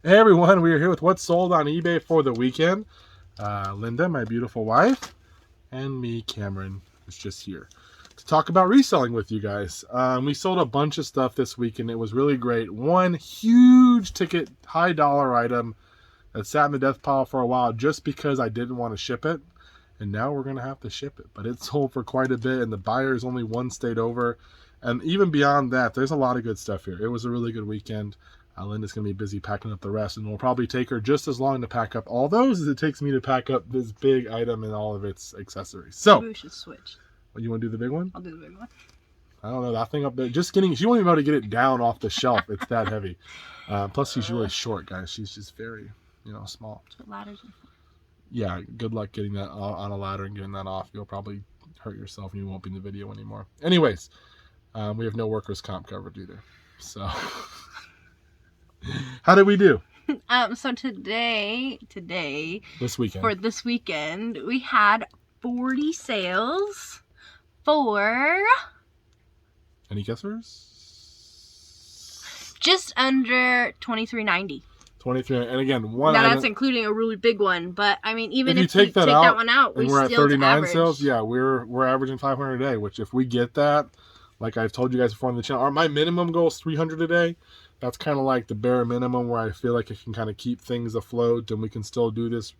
Hey everyone, we are here with what's sold on eBay for the weekend. Linda, my beautiful wife, and me, Cameron, is just here to talk about reselling with you guys. We sold a bunch of stuff this week and it was really great. One huge ticket, high dollar item that sat in the death pile for a while just because I didn't want to ship it. And now we're going to have to ship it. But it sold for quite a bit and the buyers only one stayed over. And even beyond that, there's a lot of good stuff here. It was a really good weekend. Linda's going to be busy packing up the rest, and we'll probably take her just as long to pack up all those as it takes me to pack up this big item and all of its accessories. So, maybe we should switch. you want to do the big one? I'll do the big one. I don't know, that thing up there, just getting, she won't even be able to get it down off the shelf. It's that heavy. Plus, she's really short, guys. She's just very, small. That's what ladders are for. Yeah, good luck getting that on a ladder and getting that off. You'll probably hurt yourself and you won't be in the video anymore. Anyways, we have no workers' comp coverage either. So... How did we do? So today, this weekend, for this weekend, we had 40 sales for... Any guessers? Just under $23.90. 23, and again, one. Now that's including a really big one, but I mean, even if you take that one out, and we're at 39 sales. Yeah, we're averaging 500 a day. Which, if we get that, like I've told you guys before on the channel, my minimum goal is 300 a day. That's kind of like the bare minimum where I feel like it can kind of keep things afloat and we can still do this,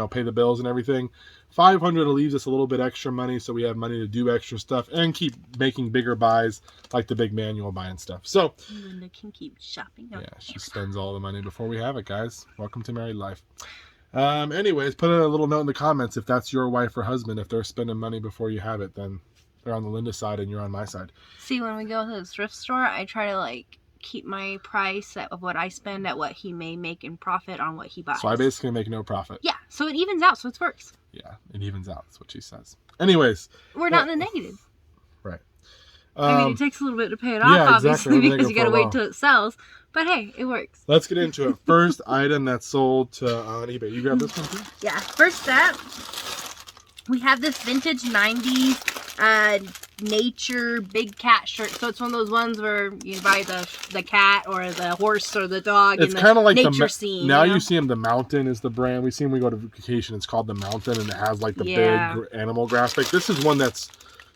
pay the bills and everything. 500 leaves us a little bit extra money, so we have money to do extra stuff and keep making bigger buys like the big manual buying stuff. So Linda can keep shopping. Yeah, she spends all the money before we have it, guys. Welcome to married life. Anyways, put a little note in the comments if that's your wife or husband. If they're spending money before you have it, then they're on the Linda side and you're on my side. See, when we go to the thrift store, I try to keep my price of what I spend at what he may make in profit on what he buys. So I basically make no profit. Yeah, so it evens out, so it works. Yeah, it evens out. That's what she says. Anyways. We're not in the negative. Right. I mean, it takes a little bit to pay it off, obviously, because you got to wait till it sells. But hey, it works. Let's get into it. First item that's sold on eBay. You grab this one too? Yeah. First up, we have this vintage 90s nature big cat shirt. So it's one of those ones where you buy the cat or the horse or the dog. It's kind of like nature scene. Now you see them. The Mountain is the brand. We see when we go to vacation. It's called the Mountain, and it has like the big animal graphic. This is one that's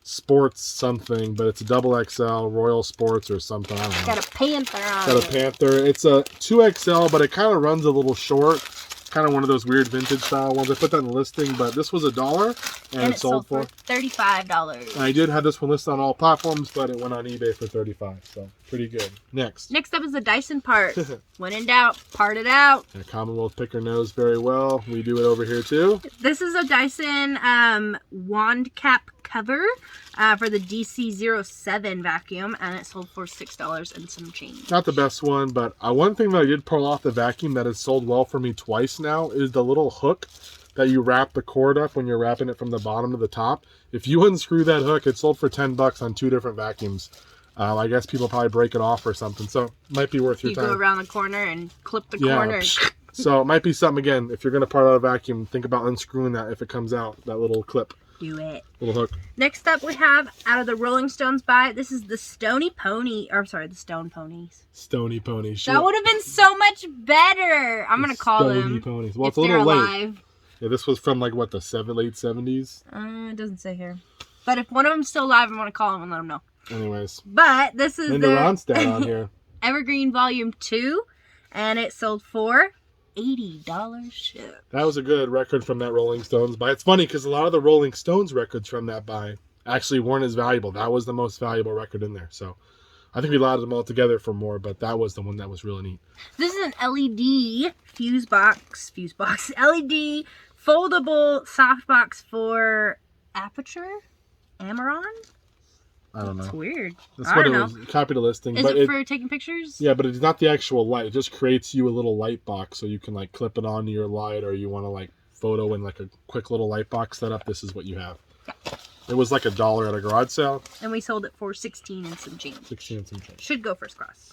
sports something, but it's a double XL Royal Sports or something. I don't know. Got a panther on it. Got a panther. It's a 2XL, but it kind of runs a little short. Kind of one of those weird vintage style ones. I put that in the listing, but this was $1 and it sold for $35. And I did have this one listed on all platforms, but it went on eBay for $35, so pretty good. Next up is the Dyson part. When in doubt, part it out. Yeah, Commonwealth picker knows very well. We do it over here too. This is a Dyson wand cap cover for the DC07 vacuum, and it sold for $6 and some change. Not the best one, but one thing that I did pull off the vacuum that has sold well for me twice now is the little hook that you wrap the cord up when you're wrapping it from the bottom to the top. If you unscrew that hook, it sold for $10 on 2 different vacuums. I guess people probably break it off or something, so it might be worth your time. You go around the corner and clip the corner. So it might be something, again, if you're going to part out a vacuum, think about unscrewing that if it comes out, that little clip. Do it. Little hook. Next up we have, out of the Rolling Stones buy, this is the Stony Pony, or sorry, the Stone Ponies. Stony Ponies. Sure. That would have been so much better. I'm going to call them. Stony Ponies. Well, it's a little late. Alive. Yeah, this was from like, what, the late 70s? It doesn't say here. But if one of them's still alive, I'm going to call them and let them know. Anyways. But this is Linda Ronstadt on here. Evergreen Volume 2, and it sold for $80 ship. That was a good record from that Rolling Stones buy. It's funny because a lot of the Rolling Stones records from that buy actually weren't as valuable. That was the most valuable record in there. So I think we allotted them all together for more, but that was the one that was really neat. This is an LED fuse box, LED foldable softbox for Aperture? Amaron? I don't know. It's weird. That's what it was. Copy the listing. Is it for taking pictures? Yeah, but it's not the actual light. It just creates you a little light box so you can like clip it onto your light, or you want to like photo in like a quick little light box setup. This is what you have. Yeah. It was like $1 at a garage sale. And we sold it for 16 and some change. 16 and some change. Should go first class.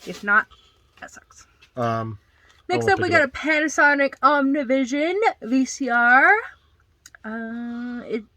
If not, that sucks. Next up, we got a Panasonic Omnivision VCR.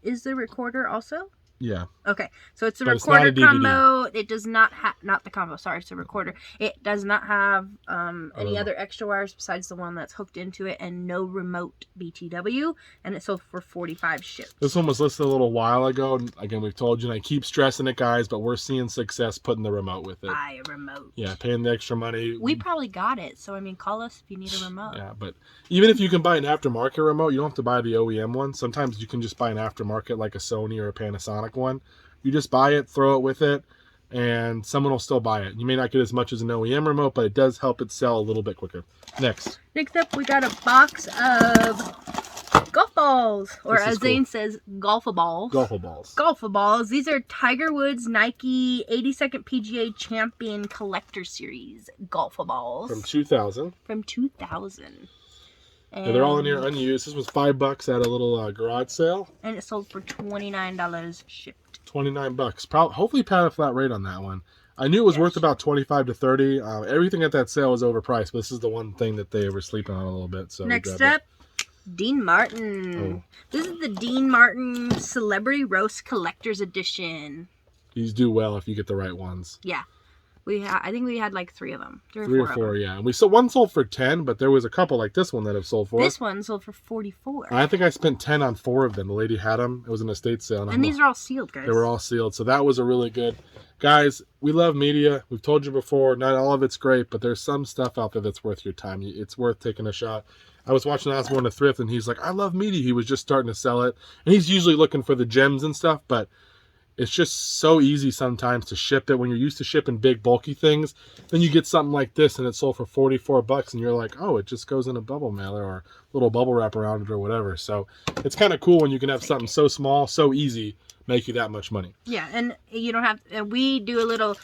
Is the recorder also? Yeah. Okay, so it's a But it's not a recorder DVD. combo. It does not have, not the combo, sorry, it's a recorder. It does not have any other extra wires besides the one that's hooked into it, and no remote BTW, and it sold for $45 shipped. This one was listed a little while ago. And again, we've told you, and I keep stressing it, guys, but we're seeing success putting the remote with it. Buy a remote. Yeah, paying the extra money. We probably got it, so I mean, call us if you need a remote. Yeah, but even if you can buy an aftermarket remote, you don't have to buy the OEM one. Sometimes you can just buy an aftermarket like a Sony or a Panasonic one. You just buy it, throw it with it, and someone will still buy it. You may not get as much as an OEM remote, but it does help it sell a little bit quicker. Next up, we got a box of golf balls, or as Zane says, golfa balls. Golfa balls. Golfa balls. These are Tiger Woods Nike 82nd PGA Champion Collector Series golfa balls. From 2000. From 2000. And Yeah, they're all in here unused. This was $5 at a little garage sale. And it sold for $29 shipped. $29. Hopefully, pat a flat rate on that one. I knew it was worth about $25 to $30. Everything at that sale was overpriced, but this is the one thing that they were sleeping on a little bit. So next up, Dean Martin. Oh. This is the Dean Martin Celebrity Roast Collector's Edition. These do well if you get the right ones. Yeah. I think we had like 3 of them. Three or four, yeah. And one sold for 10, but there was a couple like this one that have sold for. This one sold for 44. I think I spent 10 on 4 of them. The lady had them. It was an estate sale. And these are all sealed, guys. They were all sealed. So that was a really good. Guys, we love media. We've told you before, not all of it's great, but there's some stuff out there that's worth your time. It's worth taking a shot. I was watching Osborne the Thrift, and he's like, I love media. He was just starting to sell it. And he's usually looking for the gems and stuff, but it's just so easy sometimes to ship it when you're used to shipping big, bulky things. Then you get something like this, and it sold for $44, and you're like, oh, it just goes in a bubble mailer or a little bubble wrap around it or whatever. So it's kind of cool when you can have something so small, so easy, make you that much money. Yeah, and you don't have. And we do a little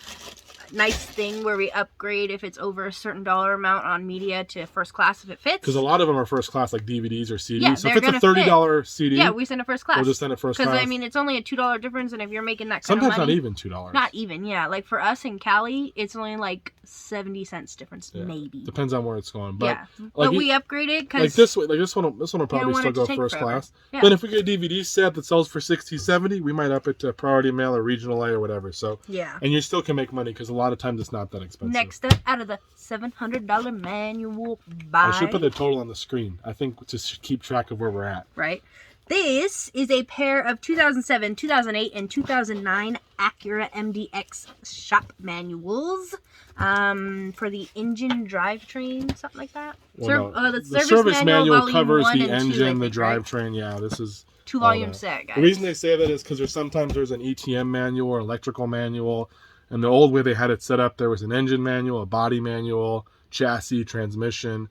nice thing where we upgrade if it's over a certain dollar amount on media to first class if it fits. Because a lot of them are first class, like DVDs or CDs. Yeah, so if it's a $30 CD, yeah, we send it first class. We'll just send it first class. Because I mean, it's only a $2 difference, and if you're making that kind sometimes of money, not even $2. Not even, yeah. Like for us in Cali, it's only like 70 cents difference, maybe. Depends on where it's going. But yeah, like we upgrade it because this one will probably still go first class. Yeah. Then if we get a DVD set that sells for $60, $70, we might up it to priority mail or regional A or whatever. So yeah, and you still can make money because a lot of times it's not that expensive. Next up, out of the $700 manual buy, I should put the total on the screen. I think just keep track of where we're at. Right. This is a pair of 2007, 2008, and 2009 Acura MDX shop manuals for the engine drivetrain, something like that. Well, the service manual covers the engine, the drivetrain. Right? Yeah, this is 2-volume set, guys. The reason they say that is because sometimes there's an ETM manual or electrical manual. And the old way they had it set up, there was an engine manual, a body manual, chassis, transmission.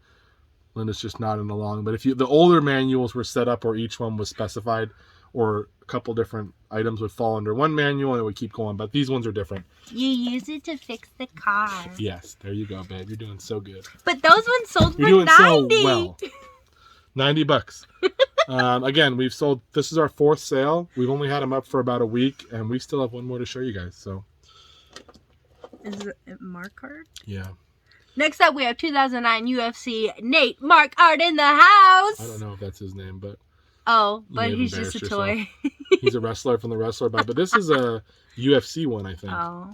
Linda's just nodding along. But the older manuals were set up where each one was specified, or a couple different items would fall under one manual and it would keep going. But these ones are different. You use it to fix the car. Yes, there you go, babe. You're doing so good. But those ones sold for $90. You're doing so well. $90. Again, we've sold. This is our 4th sale. We've only had them up for about a week, and we still have one more to show you guys. So. Is it Markart? Yeah. Next up, we have 2009 UFC Nate Markart in the house. I don't know if that's his name, but... Oh, but he's just a toy. He's a wrestler from the Wrestler box. But this is a UFC one, I think. Oh.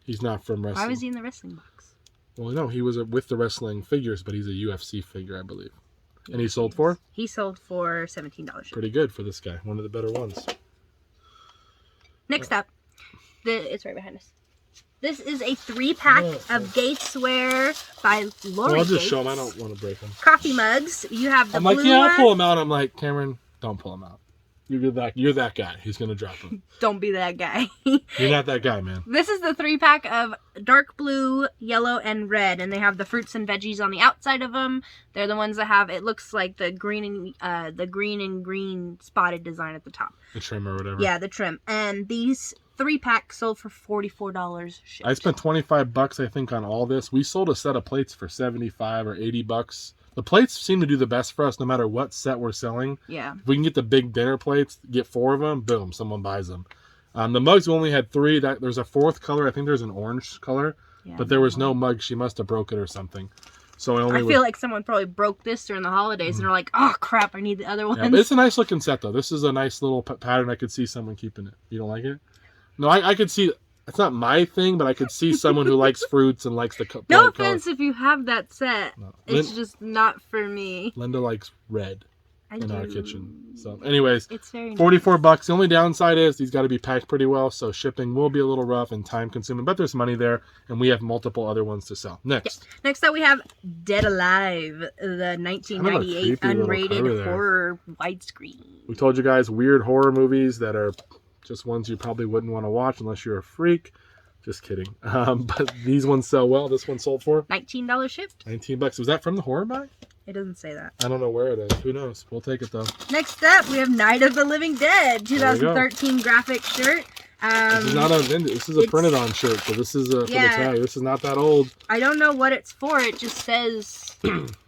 He's not from wrestling. Why was he in the wrestling box? Well, no, he was with the wrestling figures, but he's a UFC figure, I believe. And he sold for? He sold for $17. Pretty good for this guy. One of the better ones. Next up. It's right behind us. This is a 3-pack of Gateswear by Lori Well, I'll just Gates. show them. I don't want to break them. Coffee mugs. You have the blue I'm like, yeah, one. I'll pull them out. I'm like, Cameron, don't pull them out. You're that guy. He's going to drop them. Don't be that guy. You're not that guy, man. This is the 3-pack of dark blue, yellow, and red. And they have the fruits and veggies on the outside of them. They're the ones that have, it looks like the green and green spotted design at the top. The trim or whatever. Yeah, the trim. And these 3-packs sold for $44 shipped. I spent $25, I think, on all this. We sold a set of plates for $75 or $80. The plates seem to do the best for us no matter what set we're selling. Yeah. If we can get the big dinner plates, get 4 of them, boom, someone buys them. The mugs, we only had 3. There's a 4th color. I think there's an orange color. Yeah, but there was no mug. She must have broke it or something. So I feel like someone probably broke this during the holidays and they're like, oh crap, I need the other one. Yeah, but it's a nice looking set though. This is a nice little pattern. I could see someone keeping it. You don't like it? No, I could see. It's not my thing, but I could see someone who likes fruits and likes the No offense if you have that set. No. It's just not for me. Linda likes red in our kitchen. So, anyways, it's very $44 bucks. The only downside is these got to be packed pretty well, so shipping will be a little rough and time consuming. But there's money there, and we have multiple other ones to sell. Next. Yeah. Next up, we have Dead Alive, the 1998 unrated horror widescreen. We told you guys weird horror movies that are just ones you probably wouldn't want to watch unless you're a freak. Just kidding. But these ones sell well. This one sold for $19 shipped. $19. Was that from the horror buy? It doesn't say that. I don't know where it is. Who knows? We'll take it though. Next up, we have Night of the Living Dead, 2013 graphic shirt. This is not a vintage. This is a printed on shirt, so this is for the tag. This is not that old. I don't know what it's for. It just says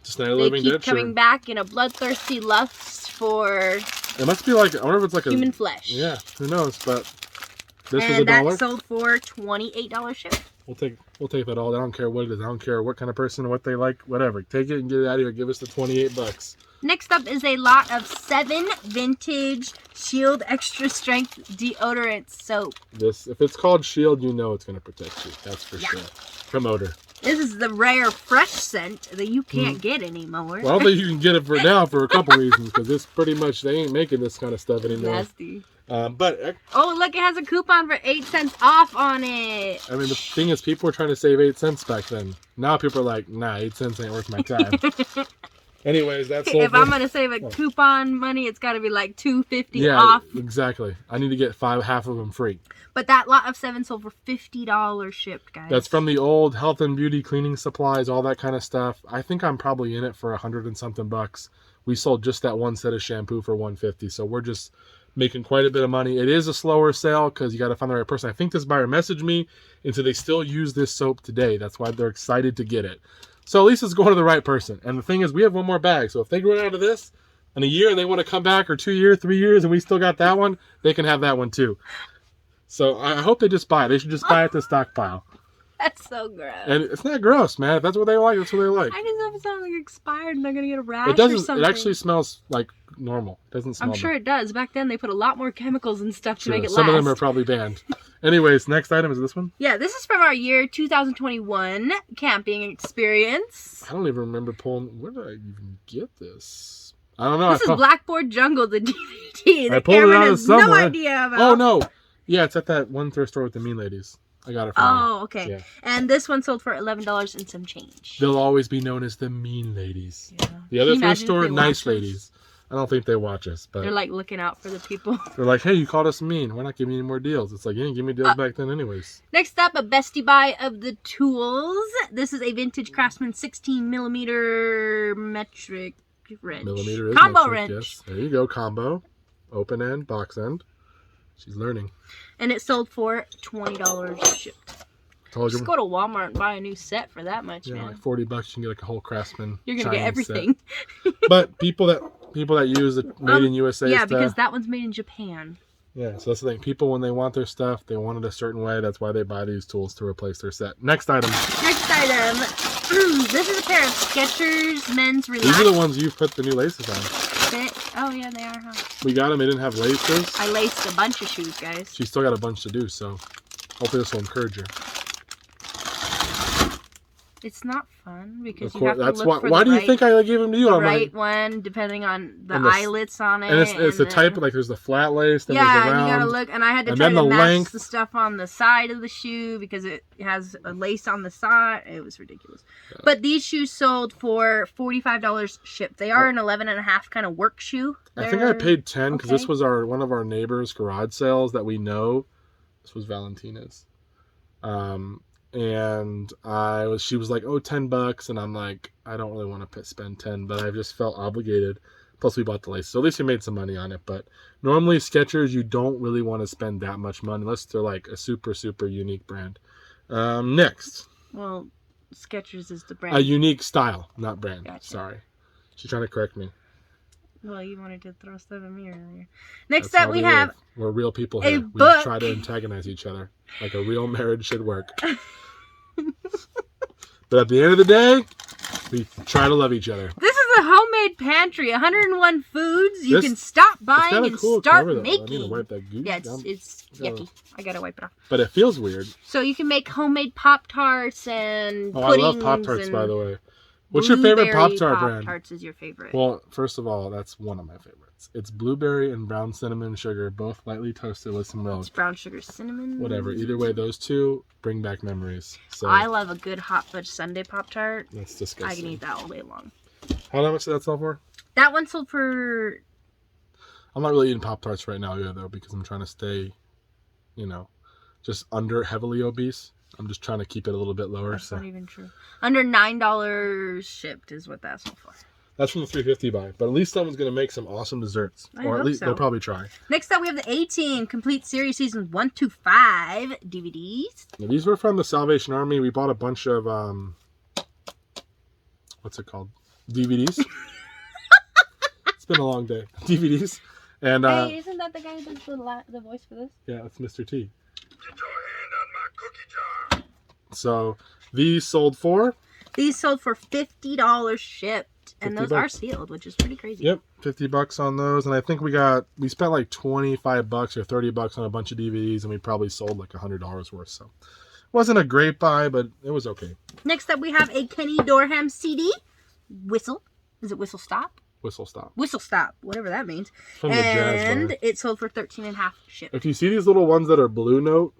just Night of the Living Dead shirt. They keep coming back in a bloodthirsty lust for. It must be like, I wonder if it's like human flesh. Yeah, who knows? But this was $1. And that sold for $28 shipped. We'll take that all. I don't care what it is. I don't care what kind of person, what they like, whatever. Take it and get it out of here. Give us the $28. Next up is a lot of 7 vintage Shield Extra Strength deodorant soap. If it's called Shield, you know it's going to protect you. That's for sure. From odor. This is the rare fresh scent that you can't get anymore. Well, I don't think you can get it for now for a couple reasons, because it's pretty much, they ain't making this kind of stuff anymore. Nasty. But oh, look, it has a coupon for 8 cents off on it. I mean, the thing is, people were trying to save 8 cents back then. Now people are like, nah, 8 cents ain't worth my time. Anyways, that's if I'm gonna save a coupon money, it's got to be like $2.50 off. Yeah, exactly. I need to get half of them free. But that lot of 7 sold for $50 shipped, guys. That's from the old health and beauty cleaning supplies, all that kind of stuff. I think I'm probably in it for $100 and something bucks. We sold just that one set of shampoo for $150, so we're just making quite a bit of money. It is a slower sale because you got to find the right person. I think this buyer messaged me, and so they still use this soap today. That's why they're excited to get it. So at least it's going to the right person. And the thing is, we have one more bag. So if they run out of this in a year and they want to come back, or 2 years, 3 years, and we still got that one, they can have that one too. So I hope they just buy it. They should just buy it to stockpile. That's so gross. And it's not gross, man. If that's what they like, that's what they like. I just know if it sounds like expired and they're going to get a rash it doesn't, or something. It actually smells like normal. It doesn't smell I'm sure it does. Back then, they put a lot more chemicals and stuff to make it last. Some of them are probably banned. Anyways, next item is this one? Yeah, this is from our year 2021 camping experience. I don't even remember pulling. Where did I even get this? I don't know. This is Blackboard Jungle, the DVD. I pulled it out of somewhere. No idea about. Oh, no. Yeah, it's at that one thrift store with the mean ladies. I got it from you. Oh, okay. Yeah. And this one sold for $11 and some change. They'll always be known as the mean ladies. Yeah. The other thrift store, nice ladies. I don't think they watch us, but they're like looking out for the people. They're like, hey, you called us mean. We're not giving you any more deals. It's like, you didn't give me deals back then anyways. Next up, a bestie buy of the tools. This is a vintage Craftsman 16mm metric wrench. Millimeter is combo metric, wrench. Yes. There you go, combo. Open end, box end. She's learning. And it sold for $20 shipped. Told you. Just go to Walmart and buy a new set for that much, man. man. Like $40, you can get like a whole Craftsman. You're gonna get everything. But people that use the made in USA yeah, stuff. because that one's made in Japan. Yeah, so that's the thing. People, when they want their stuff, they want it a certain way. That's why they buy these tools to replace their set. Next item. Next item. This is a pair of Skechers men's relaxed. These are the ones you've put the new laces on. Oh, yeah, they are, huh? We got them. They didn't have laces. I laced a bunch of shoes, guys. She's still got a bunch to do, so hopefully this will encourage her. It's not fun because you have to that's look for why the do you think I gave them to you? The right one, depending on the eyelets on it. And it's the type, like there's the flat lace, then there's the round. You gotta look, and I had to try to match the stuff on the side of the shoe because it has a lace on the side. It was ridiculous. Yeah. But these shoes sold for $45 shipped. They are an 11.5 kind of work shoe. I think I paid 10 because this was one of our neighbors' garage sales that we know. This was Valentina's. And she was like, oh, $10, and I'm like, I don't really want to spend 10, but I just felt obligated. Plus we bought the lace, so at least we made some money on it. But normally Skechers, you don't really want to spend that much money unless they're like a super unique brand. Next, well, Skechers is the brand. A unique style, not brand. Gotcha. Sorry, she's trying to correct me. Well, you wanted to throw stuff at me earlier. Next up, we have we're real people here. We try to antagonize each other like a real marriage should work. But at the end of the day, We try to love each other. This is a homemade pantry. 101 foods you can stop buying and cool start cover, making. I need to wipe that goo. Yeah, it's yucky. I gotta wipe it off. But it feels weird. So you can make homemade Pop-Tarts and I love Pop-Tarts, by the way. What's your favorite Pop-Tart brand? Pop-Tarts is your favorite. Well, first of all, that's one of my favorites. It's blueberry and brown cinnamon sugar, both lightly toasted with some milk. It's brown sugar cinnamon. Whatever. Either way, those two bring back memories. So I love a good hot fudge sundae Pop-Tart. That's disgusting. I can eat that all day long. How much did that sell for? That one sold for... I'm not really eating Pop-Tarts right now either, though, because I'm trying to stay, just under heavily obese. I'm just trying to keep it a little bit lower. That's not even true. Under $9 shipped is what that sold for. That's from the 350 buy, but at least someone's going to make some awesome desserts. I or at hope least so. they'll probably try. Next up, we have the A-Team Complete Series Seasons 1 to 5 DVDs. Now, these were from the Salvation Army. We bought a bunch of, what's it called? DVDs. It's been a long day. DVDs. And hey, isn't that the guy who does the voice for this? Yeah, it's Mr. T. Get your hand on my cookie jar. So these sold for? These sold for $50 shipped. And those $50. are sealed, which is pretty crazy. Yep, $50 on those. And I think we spent like $25 or $30 on a bunch of DVDs, and we probably sold like $100 worth. So it wasn't a great buy, but it was okay. Next up, we have a Kenny Dorham CD. Whistle. Is it Whistle Stop? Whistle Stop. Whistle Stop, whatever that means. From the Jazz and bar. it sold for $13.50 shipped. If you see these little ones that are Blue Note,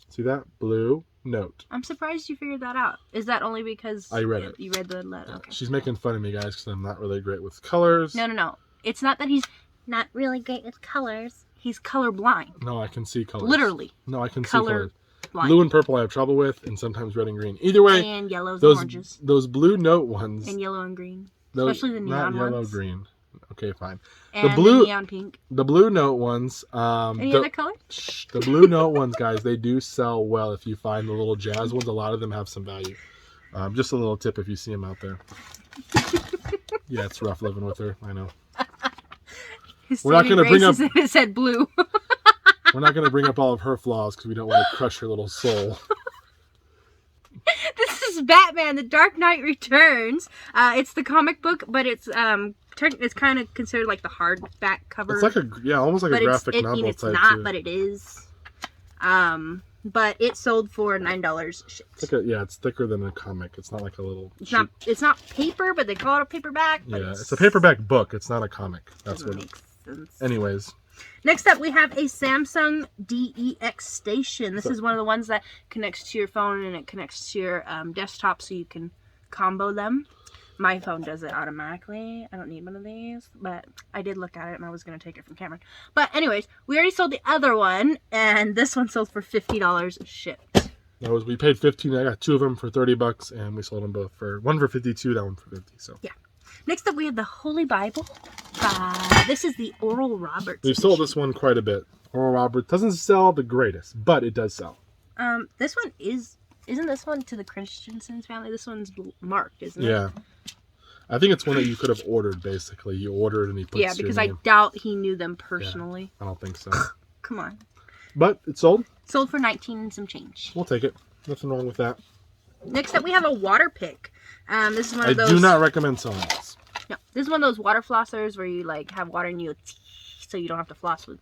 see that? Blue Note. I'm surprised you figured that out. Is that only because I read it? You read the letter? Okay. She's making fun of me, guys, because I'm not really great with colors. No. It's not that he's not really great with colors. He's colorblind. No, I can see colors. Literally. No, I can see colors. Blind. Blue and purple I have trouble with, and sometimes red and green. Either way, and yellows and oranges. Those Blue Note ones. And yellow and green. Especially the neon not yellow, ones. green. Okay, fine. And the neon pink. The Blue Note ones. Any other color? The Blue Note ones, guys, they do sell well if you find the little Jazz ones. A lot of them have some value. Just a little tip if you see them out there. Yeah, it's rough living with her. I know. We're not going to bring up. It said blue. We're not going to bring up all of her flaws because we don't want to crush her little soul. This is Batman: The Dark Knight Returns. It's the comic book, but it's kind of considered like the hardback cover. It's like almost like a graphic novel it's type. not, too. but it is. But it sold for $9 shipped. It's thicker than a comic. It's not like a little. It's not paper, but they call it a paperback. Yeah, it's a paperback book. It's not a comic. That's what makes sense. Anyways. Next up, we have a Samsung DEX station. This is one of the ones that connects to your phone and it connects to your desktop so you can combo them. My phone does it automatically. I don't need one of these, but I did look at it and I was going to take it from Cameron. But anyways, we already sold the other one and this one sold for $50 shipped. We paid $15. I got two of them for $30 and we sold them both for one for $52, that one for $50. So yeah. Next up, we have the Holy Bible. This is the Oral Roberts. We've sold this one quite a bit. Oral Roberts doesn't sell the greatest, but it does sell. This one isn't this one to the Christensen's family? This one's marked, isn't it? Yeah. I think it's one that you could have ordered, basically. You ordered and he puts your because I doubt he knew them personally. Yeah, I don't think so. Come on. But it sold. Sold for $19 and some change. We'll take it. Nothing wrong with that. Next up, we have a water pick. This is one of those. I do not recommend selling this. No, this is one of those water flossers where you like have water and you so you don't have to floss with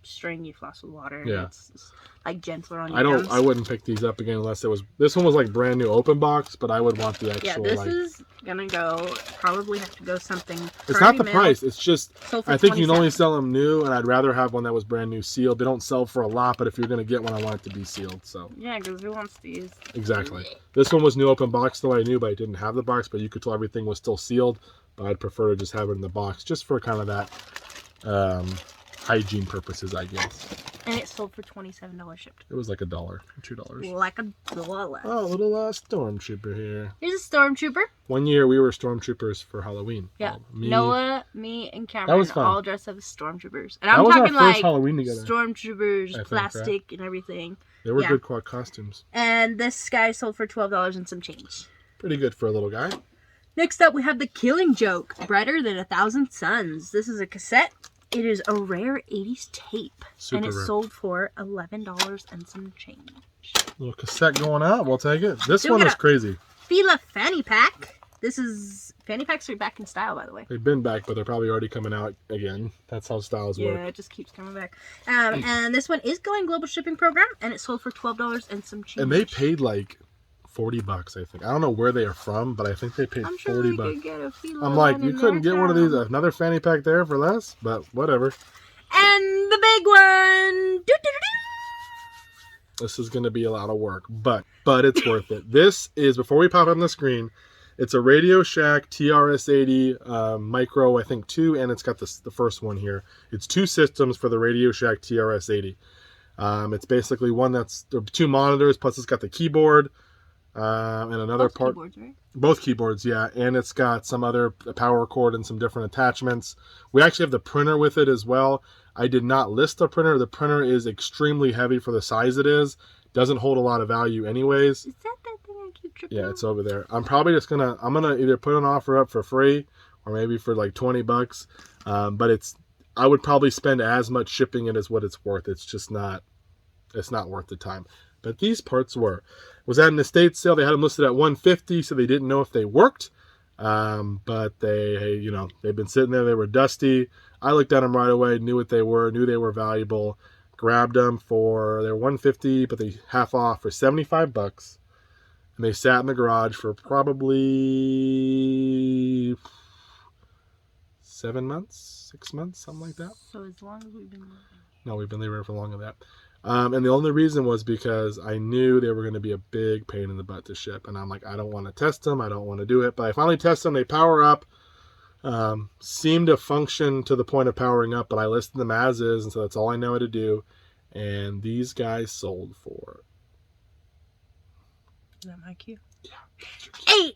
string. You floss with water. Yeah. It's like gentler on your gums. I wouldn't pick these up again unless it was. This one was like brand new open box, but I would want the actual. Yeah, this is gonna go. Probably have to go something. It's not the price. It's just. I think you can only 27. sell them new, and I'd rather have one that was brand new sealed. They don't sell for a lot, but if you're gonna get one, I want it to be sealed. So. Yeah, because who wants these? Exactly. This one was new open box, though I knew, but I didn't have the box. But you could tell everything was still sealed. But I'd prefer to just have it in the box, just for kind of that hygiene purposes, I guess. And it sold for $27 shipped. It was like $1, $2. Like $1. Oh, a little stormtrooper here. Here's a stormtrooper. One year we were stormtroopers for Halloween. Yeah, Noah, me, and Cameron that was fun. all dressed up as stormtroopers. And I'm that was talking our first like Halloween together. Stormtroopers, plastic, and everything. They were good costumes. And this guy sold for $12 and some change. Pretty good for a little guy. Next up, we have The Killing Joke, Brighter Than 1,000 Suns. This is a cassette. It is a rare 80s tape. Super and it rare. sold for $11 and some change. Little cassette going out. We'll take it. This one is crazy. Fila fanny pack. This is fanny packs are back in style, by the way. They've been back, but they're probably already coming out again. That's how styles work. Yeah, it just keeps coming back. And this one is going global shipping program, and it sold for $12 and some change. And they paid like $40, I think. I don't know where they are from, but I think they paid I'm sure $40. we could get a Fila I'm like, one you in couldn't their get one of these, town. another fanny pack there for less, but whatever. And the big one. This is going to be a lot of work, but it's worth it. This is, before we pop on the screen, it's a Radio Shack TRS-80 Micro, I think 2, and it's got the first one here. It's 2 systems for the Radio Shack TRS-80. It's basically one that's 2 monitors, plus it's got the keyboard and another Both part. keyboards, right? Both keyboards, yeah, and it's got some other power cord and some different attachments. We actually have the printer with it as well. I did not list the printer. The printer is extremely heavy for the size it is. Doesn't hold a lot of value anyways. Is that thing I keep tripping Yeah, on? it's over there. I'm probably just gonna either put an offer up for free or maybe for like $20. But I would probably spend as much shipping it as what it's worth. It's not worth the time. But these parts were. Was at an estate sale. They had them listed at $150, so they didn't know if they worked. But they've been sitting there. They were dusty. I looked at them right away, knew what they were, knew they were valuable. Grabbed them they were $150, but they half off for $75. And they sat in the garage for probably 7 months, 6 months, something like that. So as long as we've been living. No, we've been leaving for longer than that. And the only reason was because I knew they were going to be a big pain in the butt to ship. And I'm like, I don't want to test them. I don't want to do it. But I finally test them. They power up. Seem to function to the point of powering up. But I listed them as is. And so that's all I know how to do. And these guys sold for... Is that my cue? Yeah. That's your cue.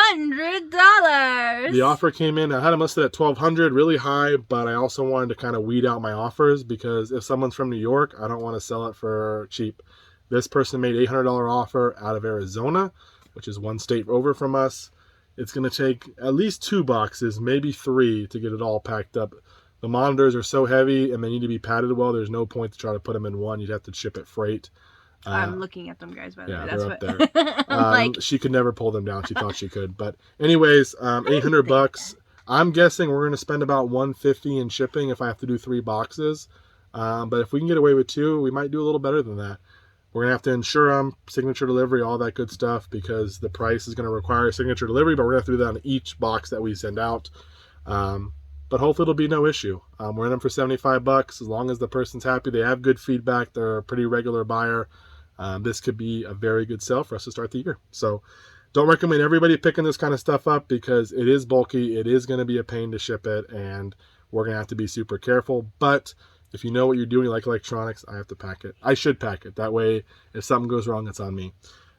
$800. The offer came in. I had them listed at $1,200, really high, but I also wanted to kind of weed out my offers because if someone's from New York, I don't want to sell it for cheap. This person made $800 offer out of Arizona, which is 1 state over from us. It's going to take at least 2 boxes, maybe 3 to get it all packed up. The monitors are so heavy and they need to be padded well. There's no point to try to put them in one. You'd have to ship it freight. I'm looking at them, guys, by the way. They're That's up what... there. She could never pull them down. She thought she could. But anyways, $800. I'm guessing we're going to spend about $150 in shipping if I have to do 3 boxes. But if we can get away with 2, we might do a little better than that. We're going to have to insure them, signature delivery, all that good stuff, because the price is going to require signature delivery, but we're going to have to do that on each box that we send out. But hopefully it'll be no issue. We're in them for $75. As long as the person's happy, they have good feedback, they're a pretty regular buyer. This could be a very good sale for us to start the year. So don't recommend everybody picking this kind of stuff up because it is bulky. It is going to be a pain to ship it, and we're going to have to be super careful. But if you know what you're doing, you like electronics, I have to pack it. I should pack it. That way, if something goes wrong, it's on me.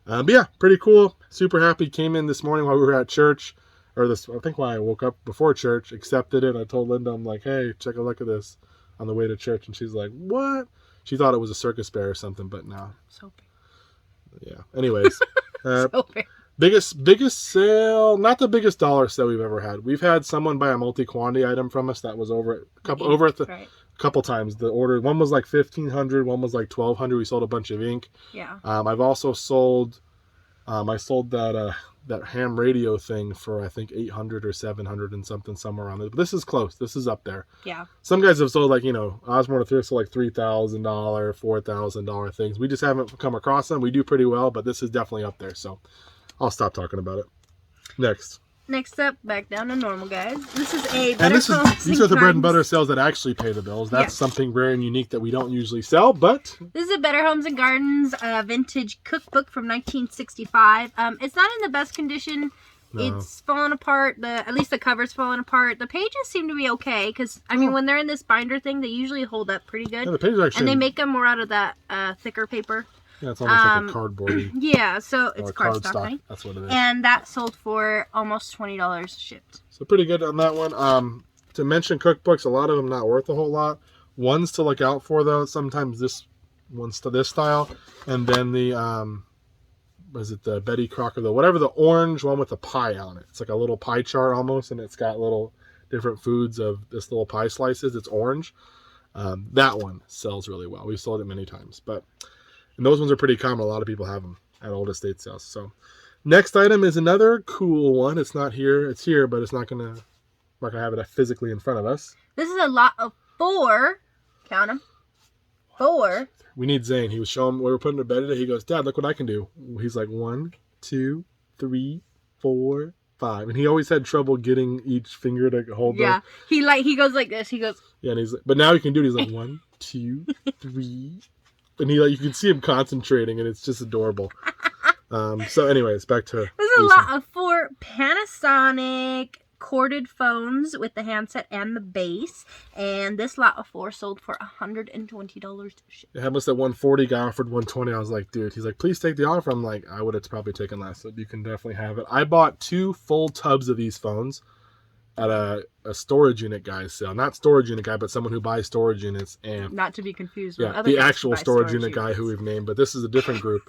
But yeah, pretty cool. Super happy. Came in this morning while we were at church. I think when I woke up before church, accepted it. I told Linda, I'm like, hey, check a look at this on the way to church. And she's like, what? She thought it was a circus bear or something, but no. So big. Yeah. Anyways, So big. biggest sale, not the biggest dollar sale we've ever had. We've had someone buy a multi-quantity item from us that was a couple times. The order, one was like $1,500, one was like $1,200. We sold a bunch of ink. Yeah. I've also sold, I sold that ham radio thing for I think $800 or $700 and something, somewhere around there. But this is close. This is up there. Yeah. Some guys have sold Osborne Thrift sold like $3,000, $4,000 things. We just haven't come across them. We do pretty well, but this is definitely up there. So I'll stop talking about it. Next up, back down to normal, guys. This is a these are the bread and butter sales that actually pay the bills. That's something rare and unique that we don't usually sell, but this is a Better Homes and Gardens vintage cookbook from 1965. It's not in the best condition. No. It's falling apart. At least the cover's falling apart. The pages seem to be okay because when they're in this binder thing, they usually hold up pretty good. Yeah, the pages actually, and they make them more out of that thicker paper. Yeah, it's almost like a cardboard. Yeah, so it's cardstock. Right? That's what it is. And that sold for almost $20 shipped. So pretty good on that one. To mention cookbooks, a lot of them not worth a whole lot. Ones to look out for though. Sometimes this one's to this style, and then the was it the Betty Crocker, the orange one with the pie on it. It's like a little pie chart almost, and it's got little different foods of this little pie slices. It's orange. That one sells really well. We've sold it many times, and those ones are pretty common. A lot of people have them at old estate sales. So Next item is another cool one. It's not here. It's here, but it's not gonna have it physically in front of us. This is a lot of 4. Count them. 4. We need Zane. He was showing we were putting to bed today. He goes, Dad, look what I can do. He's like 1, 2, 3, 4, 5, and he always had trouble getting each finger to hold. Yeah, he goes like this. He goes. Yeah, and but now he can do it. He's like 1, 2, 3, and you can see him concentrating, and it's just adorable. So, anyways, back to. This is a lot of 4 Panasonic corded phones with the handset and the base, and this lot of 4 sold for $120 to ship. It had us at 140, guy offered 120. I was like, dude, he's like, please take the offer. I'm like, I would have probably taken less, so you can definitely have it. I bought 2 full tubs of these phones at a storage unit guy's sale. Not storage unit guy, but someone who buys storage units. And not to be confused with the actual storage unit guy who we've named, but this is a different group.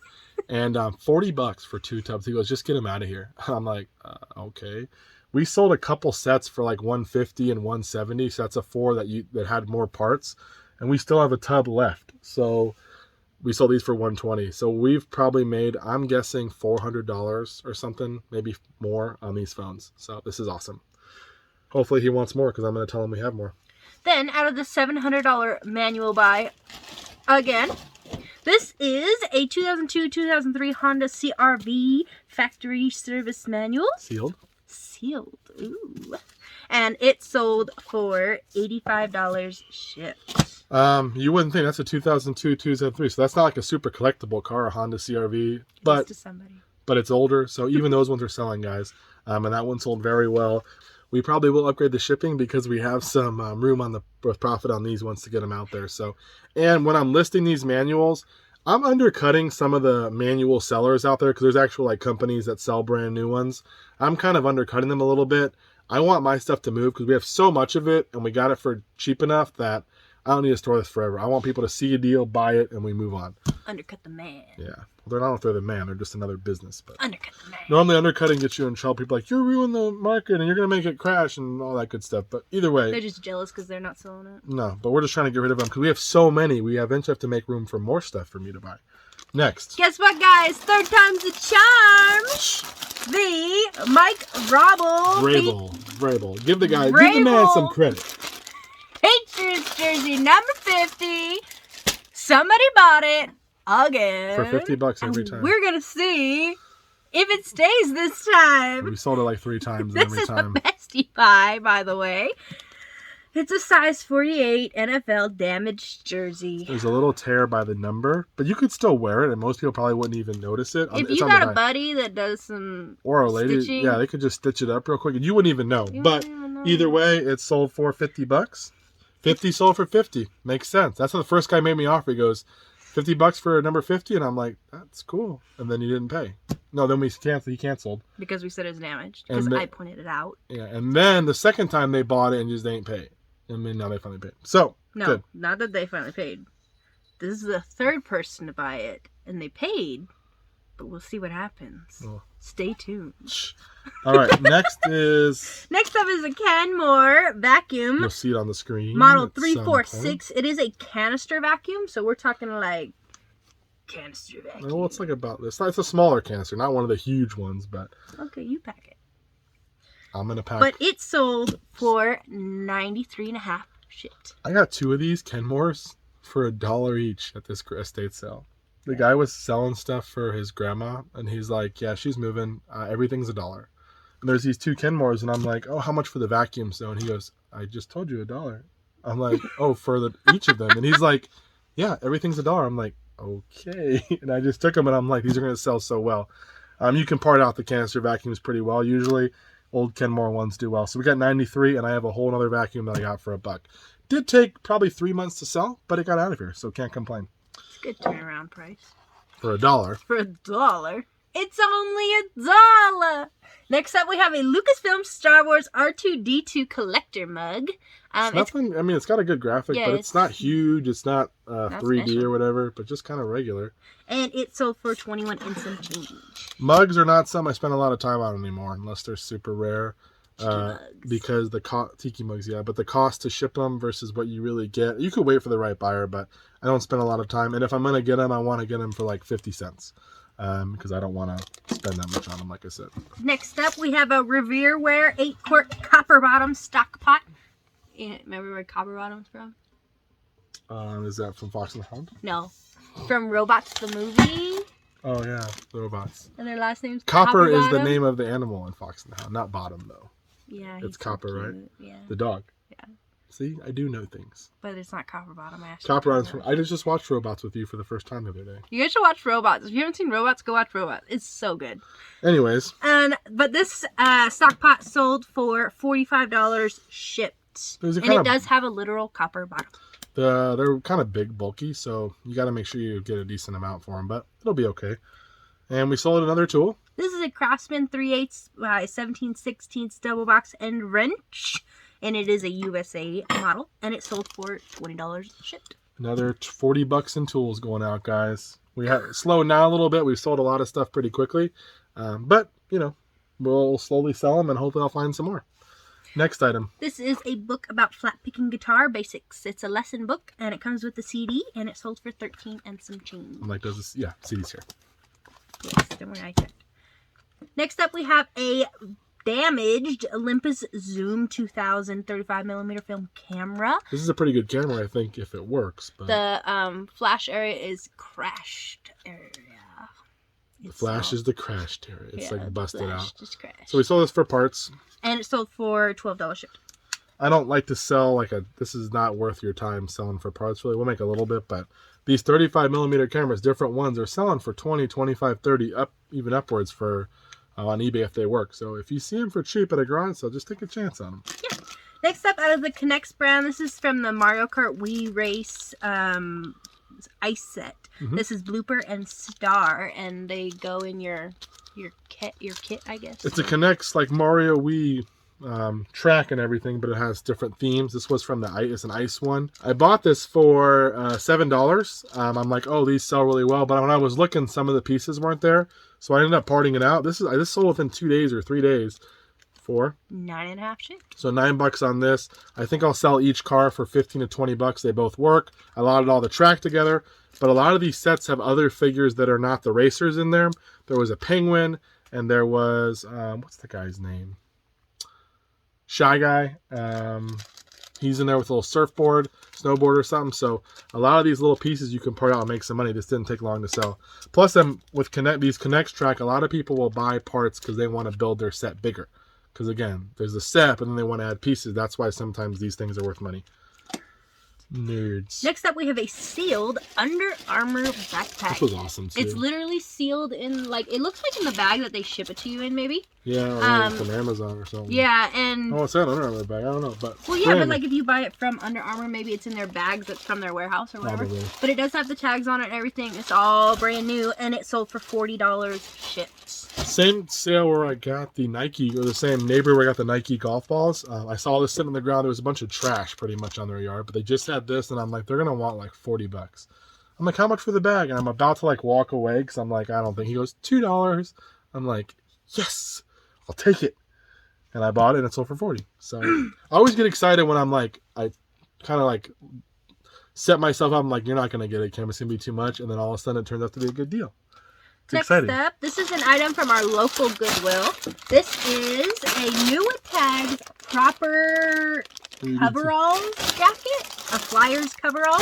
And $40 for 2 tubs. He goes, just get them out of here. I'm like, okay. We sold a couple sets for like $150 and $170, sets of 4 that had more parts, and we still have a tub left. So we sold these for $120. So we've probably made, I'm guessing, $400 or something, maybe more on these phones. So this is awesome. Hopefully he wants more because I'm going to tell him we have more. Then out of the $700 manual buy, again, this is a 2002-2003 Honda CR-V factory service manual. Sealed. Ooh. And it sold for $85 shipped. You wouldn't think that's a 2002, 2003, so that's not like a super collectible car, a Honda CR-V, but to somebody. But it's older, so even those ones are selling, guys. And that one sold very well. We probably will upgrade the shipping because we have some room on the with profit on these ones to get them out there. So, and when I'm listing these manuals, I'm undercutting some of the manual sellers out there because there's actual like companies that sell brand new ones. I'm kind of undercutting them a little bit. I want my stuff to move because we have so much of it and we got it for cheap enough that I don't need to store this forever. I want people to see a deal, buy it, and we move on. Undercut the man. Yeah. Well, I don't know if they're the man. They're just another business. But undercut the man. Normally undercutting gets you in trouble. People are like, you're ruining the market and you're going to make it crash and all that good stuff. But either way. They're just jealous because they're not selling it. No, but we're just trying to get rid of them because we have so many. We eventually have to make room for more stuff for me to buy. Next. Guess what, guys? 3rd time's the charm. The Mike Vrabel. Give the man some credit. Patriots jersey number 50. Somebody bought it again. For $50 every time. We're going to see if it stays this time. We sold it like 3 times This every is time. a bestie buy, by the way. It's a size 48 NFL damaged jersey. There's a little tear by the number, but you could still wear it, and most people probably wouldn't even notice it. If you got a buddy that does some or a lady, stitching, yeah, they could just stitch it up real quick, and you wouldn't even know. Either way, it sold for $50. 50 sold for 50. Makes sense. That's what the first guy made me offer. He goes, $50 for a number 50, and I'm like, that's cool. And then he didn't pay. No, then he canceled because we said it was damaged. Because I pointed it out. Yeah, and then the second time they bought it and just didn't pay. And then now they finally paid. So, no, good. Not that they finally paid. This is the 3rd person to buy it, and they paid, but we'll see what happens. Oh. Stay tuned. All right, next up is a Kenmore vacuum. You'll see it on the screen. Model 346. It is a canister vacuum, so we're talking like canister vacuum. Well, it's like about this. It's a smaller canister, not one of the huge ones, but okay, you pack it. I'm gonna pack. But it sold for $93.50 shipped. I got 2 of these Kenmores for $1 each at this estate sale. The guy was selling stuff for his grandma, and he's like, "Yeah, she's moving. Everything's $1." And there's these 2 Kenmores, and I'm like, "Oh, how much for the vacuum?" So, and he goes, "I just told you $1." I'm like, "Oh, for each of them?" And he's like, "Yeah, everything's $1." I'm like, "Okay." And I just took them, and I'm like, "These are gonna sell so well." You can part out the canister vacuums pretty well usually. Old Kenmore ones do well. So we got 93, and I have a whole other vacuum that I got for $1. Did take probably 3 months to sell, but it got out of here, so can't complain. It's a good turnaround price. For $1. For $1. It's only $1. Next up, we have a Lucasfilm Star Wars R2-D2 collector mug. Nothing. I mean, it's got a good graphic, but it's not huge. It's not 3D special or whatever, but just kind of regular. And it sold for 21 and some change. Mugs are not something I spend a lot of time on anymore, unless they're super rare. Because the tiki mugs, yeah, but the cost to ship them versus what you really get, you could wait for the right buyer, but I don't spend a lot of time. And if I'm gonna get them, I want to get them for like 50 cents. because I don't want to spend that much on them, like I said. Next up, we have a Revere Ware 8-quart copper bottom stock pot. Remember where copper bottom's from? Is that from Fox and the Hound? No. From Robots the movie. Oh, yeah. The robots. And their last name's Copper is the Bottom. name of the animal in Fox and the Hound. Not Bottom, though. Yeah, it's so Copper, cute. right? Yeah. The dog. Yeah. See, I do know things. But it's not copper bottom. Copper Bottom's from... I just watched Robots with you for the first time the other day. You guys should watch Robots. If you haven't seen Robots, go watch Robots. It's so good. Anyways. But this stock pot sold for $45 shipped. And it does have a literal copper bottom. They're kind of big, bulky, so you got to make sure you get a decent amount for them, but it'll be okay. And we sold another tool. This is a Craftsman 3/8 by 17/16 double box end wrench, and it is a USA model, and it sold for $20 shipped. Another $40 in tools going out, guys. We have slowed down a little bit. We've sold a lot of stuff pretty quickly, but you know, we'll slowly sell them, and hopefully I'll find some more. Next item. This is a book about flat picking guitar basics. It's a lesson book, and it comes with a CD, and it sold for $13 and some change. Like those, yeah, CD's here. Yes, don't worry, I checked. Next up, we have a damaged Olympus Zoom 2000 35mm film camera. This is a pretty good camera, I think, if it works. But the flash area is crashed area. The flash is the crashed area. It's like busted out. Crashed. So we sold this for parts. And it sold for $12 shipped. I don't like to sell this is not worth your time selling for parts, really. We'll make a little bit, but these 35mm cameras, different ones, are selling for 20, 25, 30, even upwards for on eBay if they work. So if you see them for cheap at a garage sale, just take a chance on them. Yeah. Next up, out of the Connects brand, this is from the Mario Kart Wii Race ice set. Mm-hmm. This is Blooper and Star, and they go in your kit, I guess. It's a Connects like Mario Wii track and everything, but it has different themes. This was from it's an ice one. I bought this for $7. I'm like, oh, these sell really well, but when I was looking, some of the pieces weren't there, so I ended up parting it out. This sold within 2 days or 3 days for $9.50 shipped. So $9 on this. I think I'll sell each car for $15 to $20. They both work. I allotted all the track together, but a lot of these sets have other figures that are not the racers in there. There was a penguin, and there was what's the guy's name? Shy Guy. He's in there with a little surfboard, snowboard or something. So a lot of these little pieces you can part out and make some money. This didn't take long to sell. Plus, with these Connects track, a lot of people will buy parts because they want to build their set bigger. Because again, there's a set, but then they want to add pieces. That's why sometimes these things are worth money. Nerds. Next up, we have a sealed Under Armour backpack. This was awesome too. It's literally sealed in, it looks like in the bag that they ship it to you in, maybe. Yeah, or from Amazon or something. Yeah, and... Oh, it's that Under Armour bag. I don't know, but... Well, yeah, but if you buy it from Under Armour, maybe it's in their bags that's from their warehouse or whatever. Probably. But it does have the tags on it and everything. It's all brand new, and it sold for $40 shipped. Same sale where I got the Nike, or the same neighbor where I got the Nike golf balls. I saw this sitting on the ground. There was a bunch of trash pretty much on their yard, but they just had this, and I'm like, they're going to want like $40. I'm like, how much for the bag? And I'm about to walk away because I'm like, I don't think. He goes, $2. I'm like, yes, I'll take it. And I bought it, and it sold for $40. So I always get excited when I'm I kind of set myself up. I'm like, you're not going to get it, Kim. It's going to be too much. And then all of a sudden it turns out to be a good deal. Next up, this is an item from our local Goodwill. This is a new with tags proper coveralls jacket, a Flyers coverall.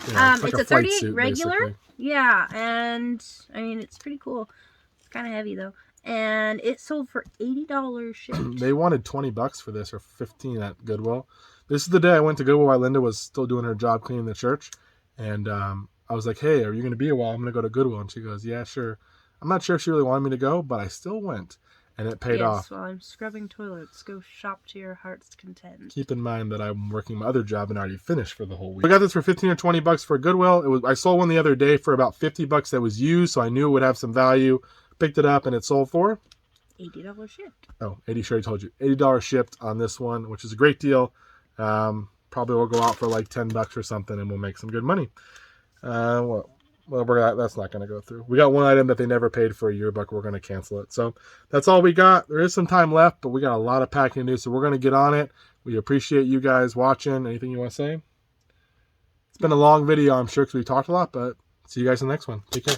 Yeah, it's a 38 regular. Basically. Yeah, and I mean, it's pretty cool. It's kind of heavy though. And it sold for $80 shipped. They wanted $20 for this, or $15 at Goodwill. This is the day I went to Goodwill while Linda was still doing her job cleaning the church. And I was like, hey, are you going to be a while? I'm going to go to Goodwill. And she goes, yeah, sure. I'm not sure if she really wanted me to go, but I still went. And it paid off. Yes, while I'm scrubbing toilets, go shop to your heart's content. Keep in mind that I'm working my other job and already finished for the whole week. I got this for $15 or $20 for Goodwill. I sold one the other day for about $50 that was used, so I knew it would have some value. Picked it up, and it sold for $80 shipped. Oh, 80, sure I told you. $80 shipped on this one, which is a great deal. Probably will go out for like $10 or something, and we'll make some good money. That's not going to go through. We got one item that they never paid for a yearbook. We're going to cancel it. So that's all we got. There is some time left, but we got a lot of packing to do, so we're going to get on it. We appreciate you guys watching. Anything you want to say? It's been a long video, I'm sure, because we talked a lot, but see you guys in the next one. Take care.